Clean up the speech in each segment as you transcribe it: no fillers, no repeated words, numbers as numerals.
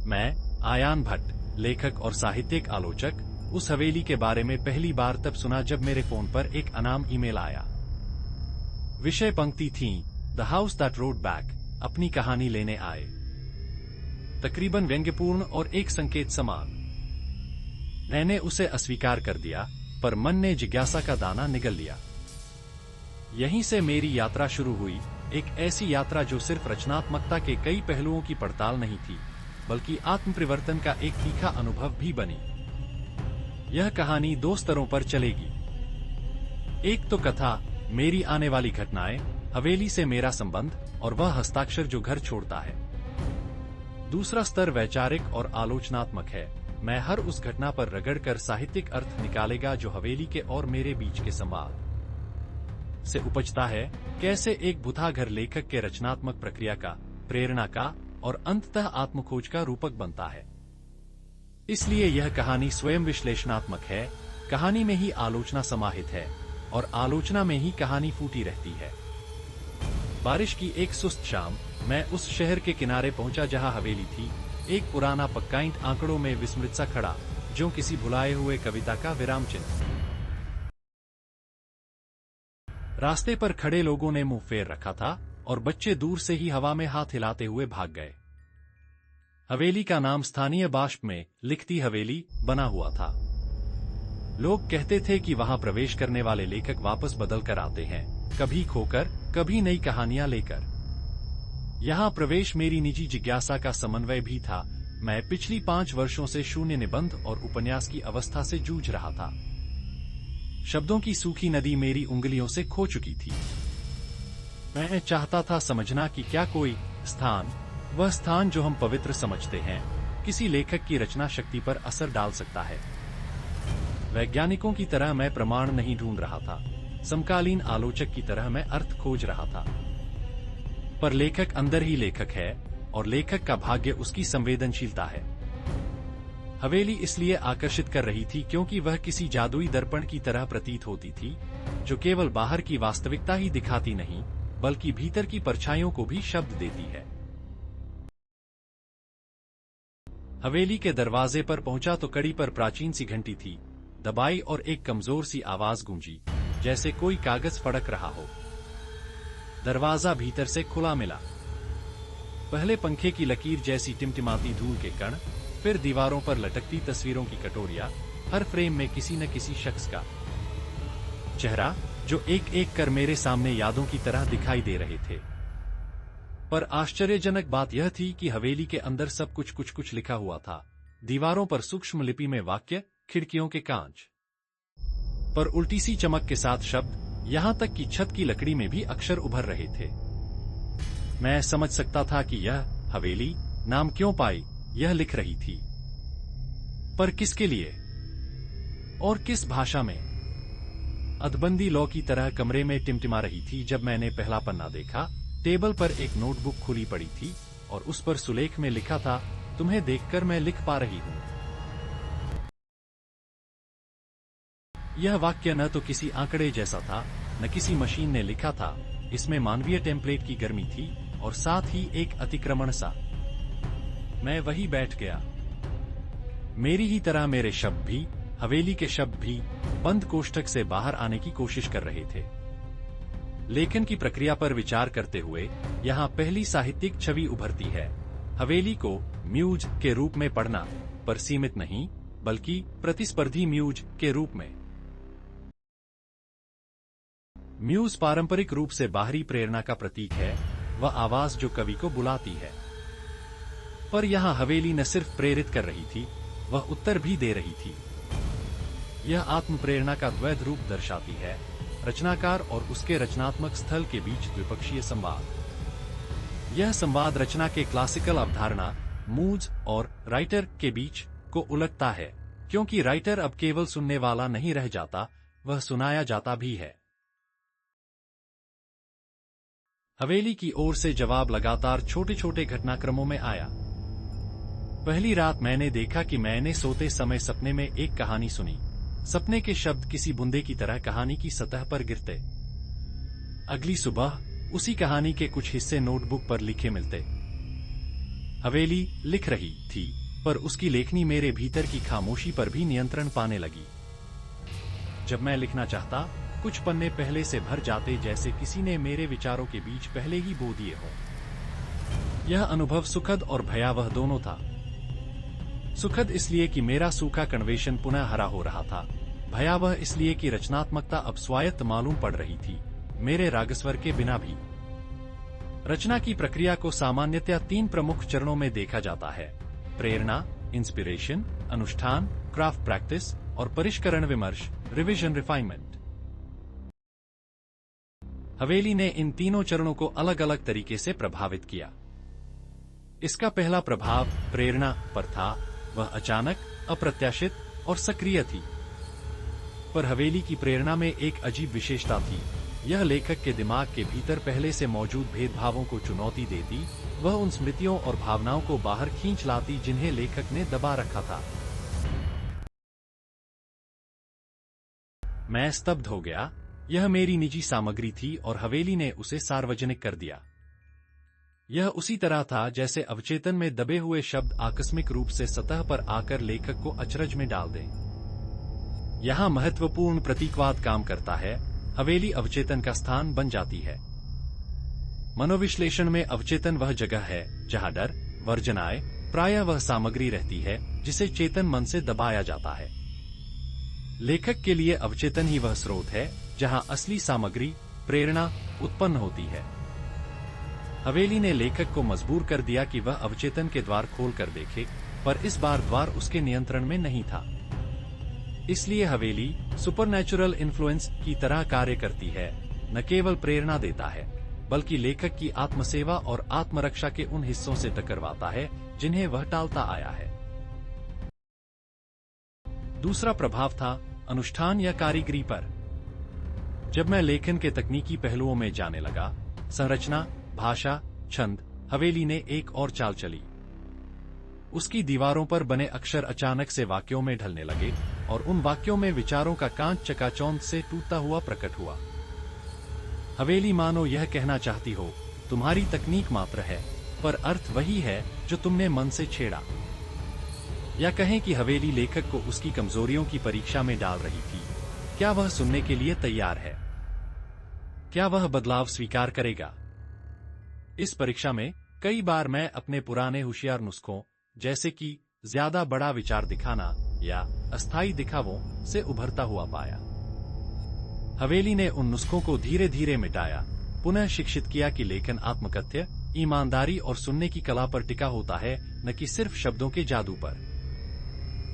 मैं, आयान भट्ट, लेखक और साहित्यिक आलोचक, उस हवेली के बारे में पहली बार तब सुना जब मेरे फोन पर एक अनाम ईमेल आया। विषय पंक्ति थी, the house that road back, अपनी कहानी लेने आए। तकरीबन व्यंग्यपूर्ण और एक संकेत समान। मैंने उसे अस्वीकार कर दिया, पर मन ने जिज्ञासा का दाना निगल लिया। यहीं से मेरी यात्रा शुरू हुई, एक ऐसी यात्रा जो सिर्फ रचनात्मकता के कई पहलुओं की पड़ताल नहीं थी, बल्कि आत्मपरिवर्तन का एक तीखा अनुभव भी बनी। यह कहानी 2 स्तरों पर चलेगी। एक तो कथा, मेरी आने वाली घटनाएं, हवेली से मेरा संबंध और वह हस्ताक्षर जो घर छोड़ता है। दूसरा स्तर वैचारिक और आलोचनात्मक है। मैं हर उस घटना पर रगड़कर साहित्यिक अर्थ निकालेगा जो हवेली के और मेरे बीच के संवाद से उपजता है, कैसे एक भूताघर लेखक के रचनात्मक प्रक्रिया का, प्रेरणा का और अंततः आत्मखोज का रूपक बनता है। इसलिए यह कहानी स्वयं विश्लेषणात्मक है, कहानी में ही आलोचना समाहित है और आलोचना में ही कहानी फूटी रहती है। बारिश की एक सुस्त शाम, मैं उस शहर के किनारे पहुंचा जहां हवेली थी, एक पुराना पक्का ईंट आंकड़ों में विस्मृत सा खड़ा, जो किसी भुलाए हुए कविता का विराम चिन्ह। रास्ते पर खड़े लोगों ने मुंह फेर रखा था और बच्चे दूर से ही हवा में हाथ हिलाते हुए भाग गए। हवेली का नाम स्थानीय बाष्प में लिखती हवेली बना हुआ था। लोग कहते थे कि वहां प्रवेश करने वाले लेखक वापस बदल कर आते हैं, कभी खोकर, कभी नई कहानियां लेकर। यहां प्रवेश मेरी निजी जिज्ञासा का समन्वय भी था। मैं पिछली 5 वर्षों से शून्य निबंध और उपन्यास की अवस्था से जूझ रहा था। शब्दों की सूखी नदी मेरी उंगलियों से खो चुकी थी। मैं चाहता था समझना कि क्या कोई स्थान, वह स्थान जो हम पवित्र समझते हैं, किसी लेखक की रचना शक्ति पर असर डाल सकता है। वैज्ञानिकों की तरह मैं प्रमाण नहीं ढूंढ रहा था, समकालीन आलोचक की तरह मैं अर्थ खोज रहा था। पर लेखक अंदर ही लेखक है और लेखक का भाग्य उसकी संवेदनशीलता है। हवेली इसलिए आकर्षित कर रही थी क्योंकि वह किसी जादुई दर्पण की तरह प्रतीत होती थी, जो केवल बाहर की वास्तविकता ही दिखाती नहीं, बल्कि भीतर की परछाइयों को भी शब्द देती है। हवेली के दरवाजे पर पहुंचा तो कड़ी पर प्राचीन सी घंटी थी, दबाई और एक कमजोर सी आवाज गूंजी, जैसे कोई कागज फड़क रहा हो। दरवाजा भीतर से खुला मिला। पहले पंखे की लकीर जैसी टिमटिमाती धूल के कण, फिर दीवारों पर लटकती तस्वीरों की कटोरियां, हर फ्रेम में किसी न किसी शख्स का चेहरा, जो एक एक कर मेरे सामने यादों की तरह दिखाई दे रहे थे। पर आश्चर्यजनक बात यह थी कि हवेली के अंदर सब कुछ लिखा हुआ था। दीवारों पर सूक्ष्म लिपि में वाक्य, खिड़कियों के कांच पर उल्टी सी चमक के साथ शब्द, यहां तक कि छत की लकड़ी में भी अक्षर उभर रहे थे। मैं समझ सकता था कि यह हवेली नाम क्यों पाई, यह लिख रही थी। पर किसके लिए और किस भाषा में? अधबंदी लौ की तरह कमरे में टिमटिमा रही थी जब मैंने पहला पन्ना देखा। टेबल पर एक नोटबुक खुली पड़ी थी और उस पर सुलेख में लिखा था, तुम्हें देखकर मैं लिख पा रही हूं। यह वाक्य न तो किसी आंकड़े जैसा था, न किसी मशीन ने लिखा था। इसमें मानवीय टेम्पलेट की गर्मी थी और साथ ही एक अतिक्रमण सा। मैं वहीं बैठ गया। मेरी ही तरह मेरे शब्द भी, हवेली के शब्द भी, बंद कोष्ठक से बाहर आने की कोशिश कर रहे थे। लेखन की प्रक्रिया पर विचार करते हुए यहाँ पहली साहित्यिक छवि उभरती है। हवेली को म्यूज के रूप में पढ़ना, पर सीमित नहीं, बल्कि प्रतिस्पर्धी म्यूज के रूप में। म्यूज पारंपरिक रूप से बाहरी प्रेरणा का प्रतीक है, वह आवाज जो कवि को बुलाती है। पर यहां हवेली न सिर्फ प्रेरित कर रही थी, वह उत्तर भी दे रही थी। यह आत्म प्रेरणा का द्वैध रूप दर्शाती है, रचनाकार और उसके रचनात्मक स्थल के बीच द्विपक्षीय संवाद। यह संवाद रचना के क्लासिकल अवधारणा मूज और राइटर के बीच को उलटता है, क्योंकि राइटर अब केवल सुनने वाला नहीं रह जाता, वह सुनाया जाता भी है। हवेली की ओर से जवाब लगातार छोटे छोटे घटनाक्रमों में आया। पहली रात मैंने देखा कि मैंने सोते समय सपने में एक कहानी सुनी। सपने के शब्द किसी बूंदे की तरह कहानी की सतह पर गिरते। अगली सुबह उसी कहानी के कुछ हिस्से नोटबुक पर लिखे मिलते। हवेली लिख रही थी, पर उसकी लेखनी मेरे भीतर की खामोशी पर भी नियंत्रण पाने लगी। जब मैं लिखना चाहता, कुछ पन्ने पहले से भर जाते, जैसे किसी ने मेरे विचारों के बीच पहले ही बो दिए हों। यह अनुभव सुखद और भयावह दोनों था। सुखद इसलिए कि मेरा सूखा कन्वेशन पुनः हरा हो रहा था, भयावह इसलिए कि रचनात्मकता अब स्वायत्त मालूम पड़ रही थी, मेरे रागस्वर के बिना भी। रचना की प्रक्रिया को सामान्यतया 3 प्रमुख चरणों में देखा जाता है: प्रेरणा, इंस्पिरेशन, अनुष्ठान, क्राफ्ट प्रैक्टिस, और परिष्करण, विमर्श, रिविजन, रिफाइनमेंट। हवेली ने इन तीनों चरणों को अलग अलग तरीके से प्रभावित किया। इसका पहला प्रभाव प्रेरणा पर था। वह अचानक, अप्रत्याशित और सक्रिय थी। पर हवेली की प्रेरणा में एक अजीब विशेषता थी। यह लेखक के दिमाग के भीतर पहले से मौजूद भेदभावों को चुनौती देती। वह उन स्मृतियों और भावनाओं को बाहर खींच लाती जिन्हें लेखक ने दबा रखा था। मैं स्तब्ध हो गया। यह मेरी निजी सामग्री थी और हवेली ने उसे सार्वजनिक कर दिया। यह उसी तरह था जैसे अवचेतन में दबे हुए शब्द आकस्मिक रूप से सतह पर आकर लेखक को अचरज में डाल दें। यहां महत्वपूर्ण प्रतीकवाद काम करता है। हवेली अवचेतन का स्थान बन जाती है। मनोविश्लेषण में अवचेतन वह जगह है जहां डर, वर्जनाएं, प्रायः वह सामग्री रहती है जिसे चेतन मन से दबाया जाता है। लेखक के लिए अवचेतन ही वह स्रोत है जहां असली सामग्री, प्रेरणा उत्पन्न होती है। हवेली ने लेखक को मजबूर कर दिया कि वह अवचेतन के द्वार खोल कर देखे, पर इस बार द्वार उसके नियंत्रण में नहीं था। इसलिए हवेली सुपरनैचुरल इन्फ्लुएंस की तरह कार्य करती है, न केवल प्रेरणा देता है, बल्कि लेखक की आत्मसेवा और आत्मरक्षा के उन हिस्सों से टकरवाता है जिन्हें वह टालता आया है। दूसरा प्रभाव था अनुष्ठान या कारीगरी पर। जब मैं लेखन के तकनीकी पहलुओं में जाने लगा, संरचना, भाषा, छंद, हवेली ने एक और चाल चली। उसकी दीवारों पर बने अक्षर अचानक से वाक्यों में ढलने लगे और उन वाक्यों में विचारों का कांच चकाचौंध से टूटता हुआ प्रकट हुआ। हवेली मानो यह कहना चाहती हो, तुम्हारी तकनीक मात्र है, पर अर्थ वही है जो तुमने मन से छेड़ा। या कहें कि हवेली लेखक को उसकी कमजोरियों की परीक्षा में डाल रही थी। क्या वह सुनने के लिए तैयार है? क्या वह बदलाव स्वीकार करेगा? इस परीक्षा में कई बार मैं अपने पुराने होशियार नुस्खों, जैसे कि ज्यादा बड़ा विचार दिखाना या अस्थायी दिखावों, से उभरता हुआ पाया। हवेली ने उन नुस्खों को धीरे धीरे मिटाया, पुनः शिक्षित किया कि लेखन आत्मकथ्य, ईमानदारी और सुनने की कला पर टिका होता है, न कि सिर्फ शब्दों के जादू पर।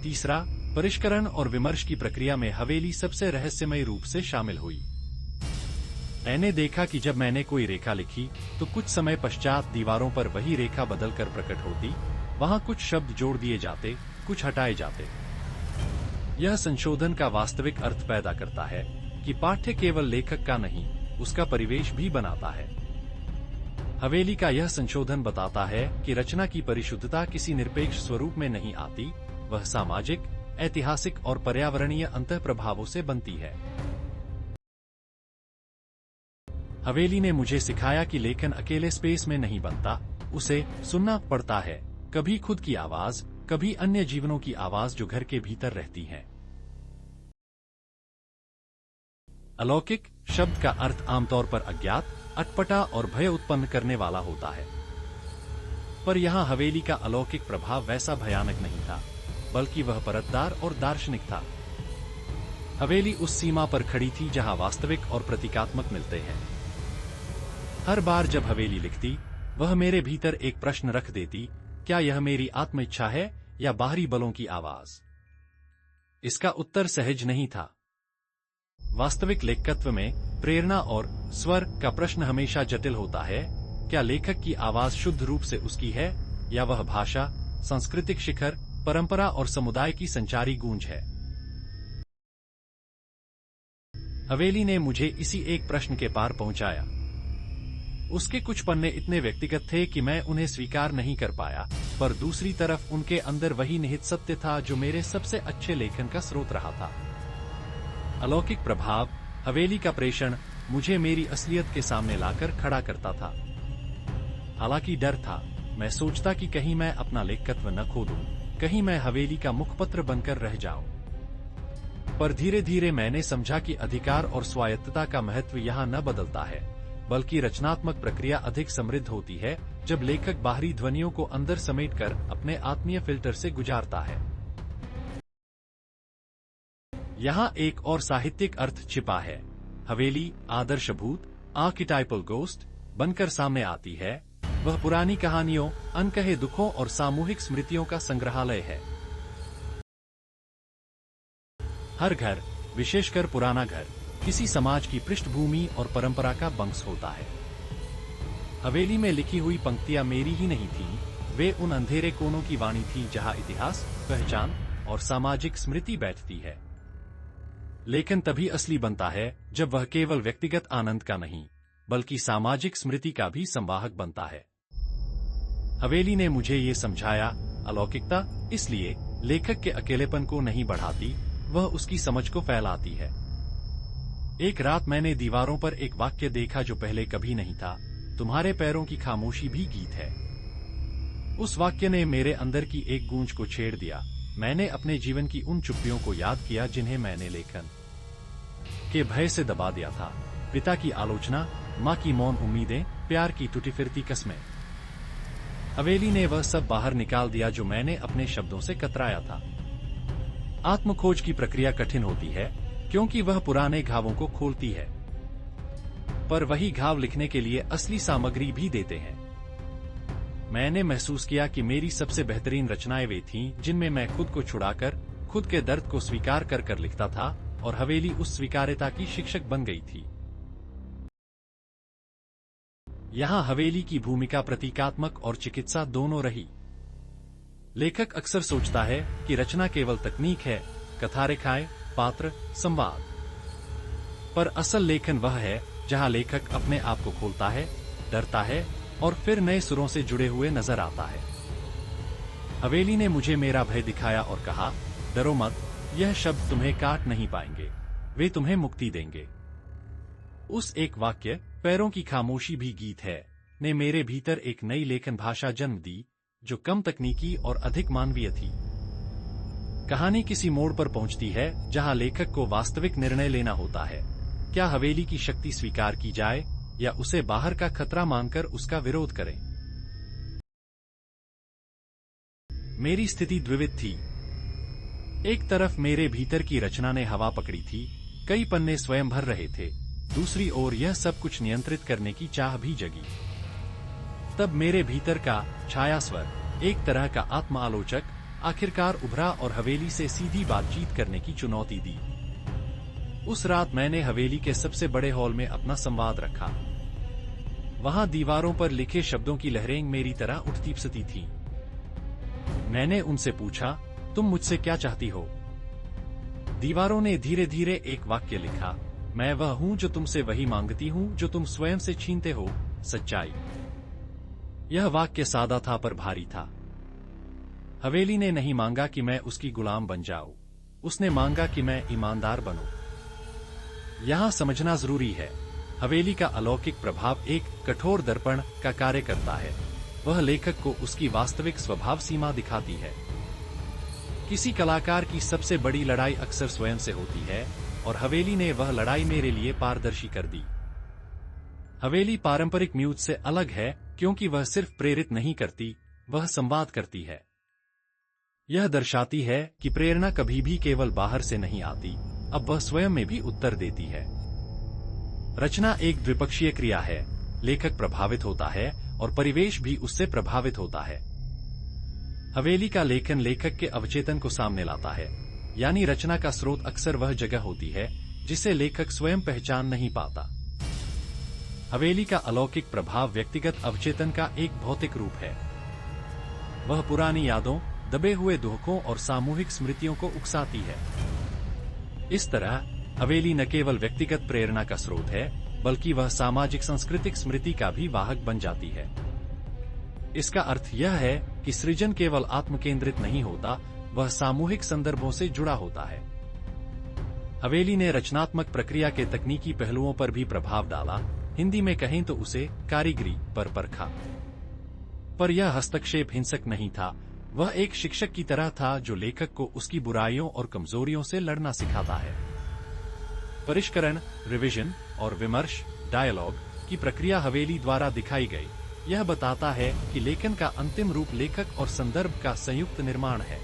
तीसरा, परिष्करण और विमर्श की प्रक्रिया में हवेली सबसे रहस्यमय रूप से शामिल हुई। मैंने देखा कि जब मैंने कोई रेखा लिखी तो कुछ समय पश्चात दीवारों पर वही रेखा बदलकर प्रकट होती। वहां कुछ शब्द जोड़ दिए जाते, कुछ हटाए जाते। यह संशोधन का वास्तविक अर्थ पैदा करता है कि पाठ्य केवल लेखक का नहीं, उसका परिवेश भी बनाता है। हवेली का यह संशोधन बताता है कि रचना की परिशुद्धता किसी निरपेक्ष स्वरूप में नहीं आती, वह सामाजिक, ऐतिहासिक और पर्यावरणीय अंतःप्रभावों से बनती है। हवेली ने मुझे सिखाया कि लेखन अकेले स्पेस में नहीं बनता, उसे सुनना पड़ता है, कभी खुद की आवाज, कभी अन्य जीवनों की आवाज जो घर के भीतर रहती है। अलौकिक शब्द का अर्थ आमतौर पर अज्ञात, अटपटा और भय उत्पन्न करने वाला होता है। पर यहां हवेली का अलौकिक प्रभाव वैसा भयानक नहीं था, बल्कि वह परतदार और दार्शनिक था। हवेली उस सीमा पर खड़ी थी जहां वास्तविक और प्रतीकात्मक मिलते हैं। हर बार जब हवेली लिखती, वह मेरे भीतर एक प्रश्न रख देती, क्या यह मेरी आत्म इच्छा है या बाहरी बलों की आवाज? इसका उत्तर सहज नहीं था। वास्तविक लेखकत्व में प्रेरणा और स्वर का प्रश्न हमेशा जटिल होता है। क्या लेखक की आवाज शुद्ध रूप से उसकी है, या वह भाषा, सांस्कृतिक शिखर, परंपरा और समुदाय की संचारी गूंज है? हवेली ने मुझे इसी एक प्रश्न के पार पहुंचाया। उसके कुछ पन्ने इतने व्यक्तिगत थे कि मैं उन्हें स्वीकार नहीं कर पाया, पर दूसरी तरफ उनके अंदर वही निहित सत्य था जो मेरे सबसे अच्छे लेखन का स्रोत रहा था। अलौकिक प्रभाव, हवेली का प्रेषण मुझे मेरी असलियत के सामने लाकर खड़ा करता था। हालांकि डर था, मैं सोचता कि कहीं मैं अपना लेखकत्व न खो दूं, कहीं मैं हवेली का मुखपत्र बनकर रह जाऊं। पर धीरे धीरे मैंने समझा कि अधिकार और स्वायत्तता का महत्व यहाँ न बदलता है, बल्कि रचनात्मक प्रक्रिया अधिक समृद्ध होती है जब लेखक बाहरी ध्वनियों को अंदर समेटकर अपने आत्मीय फिल्टर से गुजारता है। यहाँ एक और साहित्यिक अर्थ छिपा है। हवेली आदर्शभूत आर्किटाइपल गोस्ट बनकर सामने आती है। वह पुरानी कहानियों, अनकहे दुखों और सामूहिक स्मृतियों का संग्रहालय है। हर घर, विशेषकर पुराना घर, किसी समाज की पृष्ठभूमि और परंपरा का बंश होता है। हवेली में लिखी हुई पंक्तियां मेरी ही नहीं थीं, वे उन अंधेरे कोनों की वाणी थी जहां इतिहास, पहचान और सामाजिक स्मृति बैठती है। लेखन तभी असली बनता है जब वह केवल व्यक्तिगत आनंद का नहीं, बल्कि सामाजिक स्मृति का भी संवाहक बनता है। हवेली ने मुझे ये समझाया, अलौकिकता इसलिए लेखक के अकेलेपन को नहीं बढ़ाती, वह उसकी समझ को फैलाती है। एक रात मैंने दीवारों पर एक वाक्य देखा जो पहले कभी नहीं था, तुम्हारे पैरों की खामोशी भी गीत है। उस वाक्य ने मेरे अंदर की एक गूंज को छेड़ दिया। मैंने अपने जीवन की उन चुप्पियों को याद किया जिन्हें मैंने लेखन के भय से दबा दिया था। पिता की आलोचना, माँ की मौन उम्मीदें, प्यार की टूटी फिरती कस्में। हवेली ने वह सब बाहर निकाल दिया जो मैंने अपने शब्दों से कतराया था। आत्मखोज की प्रक्रिया कठिन होती है क्योंकि वह पुराने घावों को खोलती है, पर वही घाव लिखने के लिए असली सामग्री भी देते हैं। मैंने महसूस किया कि मेरी सबसे बेहतरीन रचनाएं वे थीं जिनमें मैं खुद को छुड़ाकर, खुद के दर्द को स्वीकार कर कर लिखता था, और हवेली उस स्वीकार्यता की शिक्षक बन गई थी। यहाँ हवेली की भूमिका प्रतीकात्मक और चिकित्सा दोनों रही। लेखक अक्सर सोचता है कि रचना केवल तकनीक है, कथा रेखाएं, पात्र, संवाद। पर असल लेखन वह है जहां लेखक अपने आप को खोलता है, डरता है और फिर नए सुरों से जुड़े हुए नजर आता है। हवेली ने मुझे मेरा भय दिखाया और कहा, डरो मत, यह शब्द तुम्हें काट नहीं पाएंगे, वे तुम्हें मुक्ति देंगे। उस एक वाक्य, पैरों की खामोशी भी गीत है, ने मेरे भीतर एक नई लेखन भाषा जन्म दी, जो कम तकनीकी और अधिक मानवीय थी। कहानी किसी मोड़ पर पहुंचती है जहां लेखक को वास्तविक निर्णय लेना होता है। क्या हवेली की शक्ति स्वीकार की जाए या उसे बाहर का खतरा मानकर उसका विरोध करें? मेरी स्थिति द्विविध थी। एक तरफ मेरे भीतर की रचना ने हवा पकड़ी थी, कई पन्ने स्वयं भर रहे थे। दूसरी ओर यह सब कुछ नियंत्रित करने की चाह भी जगी। तब मेरे भीतर का छाया स्वर, एक तरह का आत्म आलोचक, आखिरकार उभरा और हवेली से सीधी बातचीत करने की चुनौती दी। उस रात मैंने हवेली के सबसे बड़े हॉल में अपना संवाद रखा। वहां दीवारों पर लिखे शब्दों की लहरें मेरी तरह उठती बसती थीं। मैंने उनसे पूछा, तुम मुझसे क्या चाहती हो? दीवारों ने धीरे धीरे एक वाक्य लिखा, मैं वह हूं जो तुमसे वही मांगती हूं जो तुम स्वयं से छीनते हो, सच्चाई। यह वाक्य सादा था पर भारी था। हवेली ने नहीं मांगा कि मैं उसकी गुलाम बन जाऊं, उसने मांगा कि मैं ईमानदार बनूं। यहां समझना जरूरी है, हवेली का अलौकिक प्रभाव एक कठोर दर्पण का कार्य करता है। वह लेखक को उसकी वास्तविक स्वभाव सीमा दिखाती है। किसी कलाकार की सबसे बड़ी लड़ाई अक्सर स्वयं से होती है, और हवेली ने वह लड़ाई मेरे लिए पारदर्शी कर दी। हवेली पारंपरिक म्यूज से अलग है क्योंकि वह सिर्फ प्रेरित नहीं करती, वह संवाद करती है। यह दर्शाती है कि प्रेरणा कभी भी केवल बाहर से नहीं आती, अब वह स्वयं में भी उत्तर देती है। रचना एक द्विपक्षीय क्रिया है, लेखक प्रभावित होता है और परिवेश भी उससे प्रभावित होता है। हवेली का लेखन लेखक के अवचेतन को सामने लाता है, यानी रचना का स्रोत अक्सर वह जगह होती है जिसे लेखक स्वयं पहचान नहीं पाता। हवेली का अलौकिक प्रभाव व्यक्तिगत अवचेतन का एक भौतिक रूप है। वह पुरानी यादों, दबे हुए दुखों और सामूहिक स्मृतियों को उकसाती है। इस तरह हवेली न केवल व्यक्तिगत प्रेरणा का स्रोत है, बल्कि वह सामाजिक सांस्कृतिक स्मृति का भी वाहक बन जाती है। इसका अर्थ यह है कि सृजन केवल आत्मकेंद्रित नहीं होता, वह सामूहिक संदर्भों से जुड़ा होता है। हवेली ने रचनात्मक प्रक्रिया के तकनीकी पहलुओं पर भी प्रभाव डाला, हिंदी में कहें तो उसे कारीगरी पर परखा। पर यह हस्तक्षेप हिंसक नहीं था, वह एक शिक्षक की तरह था जो लेखक को उसकी बुराइयों और कमजोरियों से लड़ना सिखाता है। परिष्करण, रिवीजन और विमर्श, डायलॉग की प्रक्रिया हवेली द्वारा दिखाई गई। यह बताता है कि लेखन का अंतिम रूप लेखक और संदर्भ का संयुक्त निर्माण है।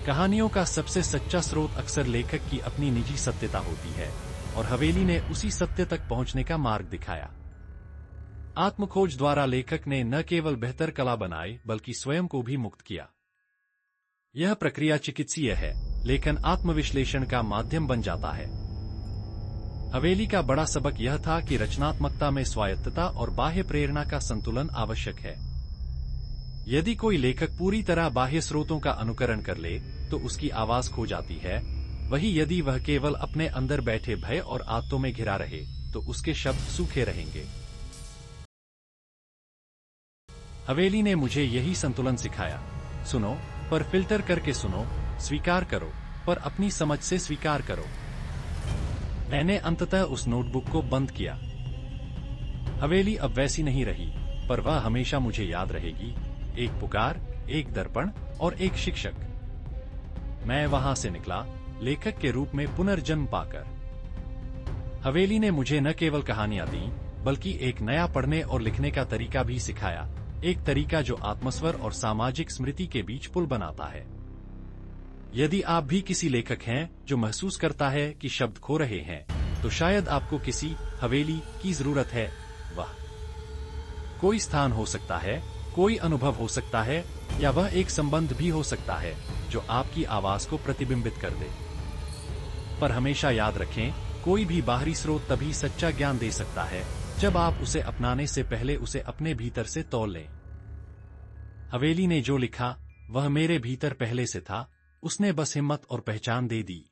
कहानियों का सबसे सच्चा स्रोत अक्सर लेखक की अपनी निजी सत्यता होती है, और हवेली ने उसी सत्य तक पहुंचने का मार्ग दिखाया। आत्मखोज द्वारा लेखक ने न केवल बेहतर कला बनाई बल्कि स्वयं को भी मुक्त किया। यह प्रक्रिया चिकित्सीय है, लेखन आत्मविश्लेषण का माध्यम बन जाता है। हवेली का बड़ा सबक यह था कि रचनात्मकता में स्वायत्तता और बाह्य प्रेरणा का संतुलन आवश्यक है। यदि कोई लेखक पूरी तरह बाह्य स्रोतों का अनुकरण कर ले तो उसकी आवाज खो जाती है, वही यदि वह केवल अपने अंदर बैठे भय और आदतों में घिरा रहे तो उसके शब्द सूखे रहेंगे। हवेली ने मुझे यही संतुलन सिखाया। सुनो, पर फिल्टर करके सुनो, स्वीकार करो, पर अपनी समझ से स्वीकार करो। मैंने अंततः उस नोटबुक को बंद किया। हवेली अब वैसी नहीं रही, पर वह हमेशा मुझे याद रहेगी। एक पुकार, एक दर्पण और एक शिक्षक। मैं वहां से निकला, लेखक के रूप में पुनर्जन्म पाकर। हवेली ने मुझे न केवल कहानियां दी, बल्कि एक नया पढ़ने और लिखने का तरीका भी सिखाया, एक तरीका जो आत्मस्वर और सामाजिक स्मृति के बीच पुल बनाता है। यदि आप भी किसी लेखक हैं जो महसूस करता है कि शब्द खो रहे हैं, तो शायद आपको किसी हवेली की जरूरत है। वह कोई स्थान हो सकता है, कोई अनुभव हो सकता है, या वह एक संबंध भी हो सकता है जो आपकी आवाज को प्रतिबिंबित कर दे। पर हमेशा याद रखें, कोई भी बाहरी स्रोत तभी सच्चा ज्ञान दे सकता है जब आप उसे अपनाने से पहले उसे अपने भीतर से तौल लें। हवेली ने जो लिखा वह मेरे भीतर पहले से था, उसने बस हिम्मत और पहचान दे दी।